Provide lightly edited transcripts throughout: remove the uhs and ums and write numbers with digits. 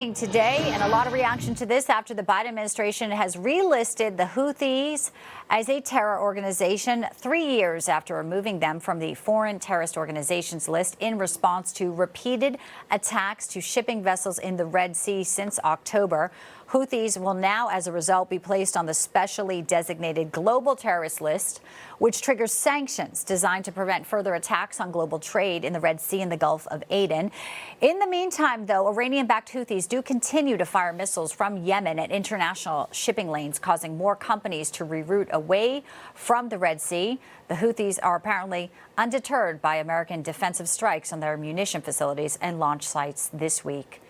Today, and a lot of reaction to this after the Biden administration has relisted the Houthis as a terror organization 3 years after removing them from the foreign terrorist organizations list in response to repeated attacks to shipping vessels in the Red Sea since October. Houthis will now, as a result, be placed on the specially designated global terrorist list, which triggers sanctions designed to prevent further attacks on global trade in the Red Sea and the Gulf of Aden. In the meantime, though, Iranian-backed Houthis do continue to fire missiles from Yemen at international shipping lanes, causing more companies to reroute away from the Red Sea. The Houthis are apparently undeterred by American defensive strikes on their munition facilities and launch sites this week,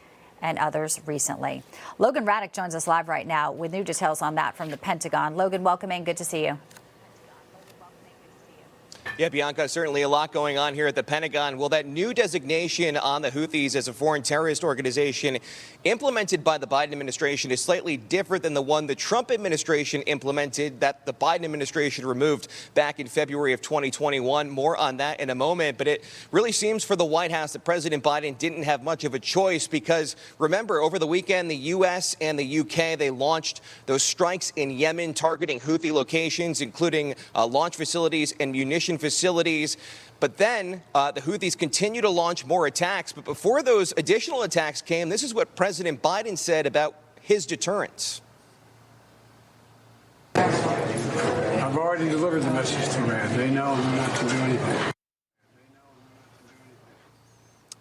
and others recently. Logan Ratick joins us live right now with new details on that from the Pentagon. Logan, welcome in. Good to see you. Yeah, Bianca, certainly a lot going on here at the Pentagon. Well, that new designation on the Houthis as a foreign terrorist organization implemented by the Biden administration is slightly different than the one the Trump administration implemented that the Biden administration removed back in February of 2021. More on that in a moment. But it really seems for the White House that President Biden didn't have much of a choice because, remember, over the weekend, the U.S. and the U.K., they launched those strikes in Yemen targeting Houthi locations, including launch facilities and munition facilities. But then the Houthis continue to launch more attacks. But before those additional attacks came, this is what President Biden said about his deterrence. I've already delivered the message to Iran. They know not to do anything.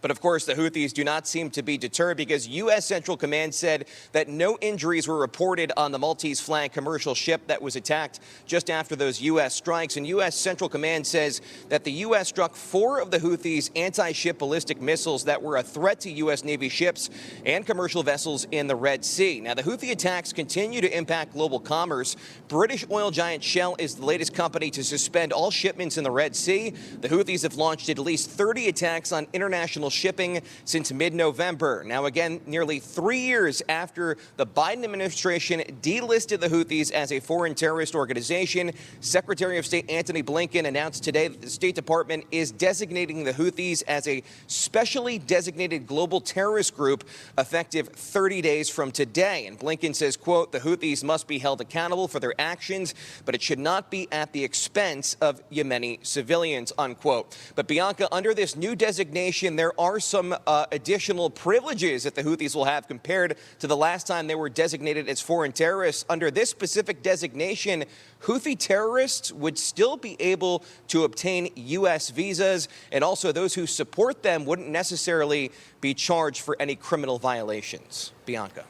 But of course, the Houthis do not seem to be deterred because U.S. Central Command said that no injuries were reported on the Maltese flag commercial ship that was attacked just after those U.S. strikes. And U.S. Central Command says that the U.S. struck 4 of the Houthis' anti-ship ballistic missiles that were a threat to U.S. Navy ships and commercial vessels in the Red Sea. Now, the Houthi attacks continue to impact global commerce. British oil giant Shell is the latest company to suspend all shipments in the Red Sea. The Houthis have launched at least 30 attacks on international shipping since mid-November. Now, again, nearly 3 years after the Biden administration delisted the Houthis as a foreign terrorist organization, Secretary of State Antony Blinken announced today that the State Department is designating the Houthis as a specially designated global terrorist group effective 30 days from today. And Blinken says, quote, the Houthis must be held accountable for their actions, but it should not be at the expense of Yemeni civilians, unquote. But Bianca, under this new designation, there are some additional privileges that the Houthis will have compared to the last time they were designated as foreign terrorists. Under this specific designation, Houthi terrorists would still be able to obtain U.S. visas, and also those who support them wouldn't necessarily be charged for any criminal violations. Bianca.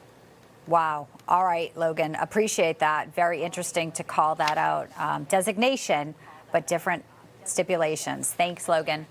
Wow. All right, Logan. Appreciate that. Very interesting to call that out. Designation, but different stipulations. Thanks, Logan.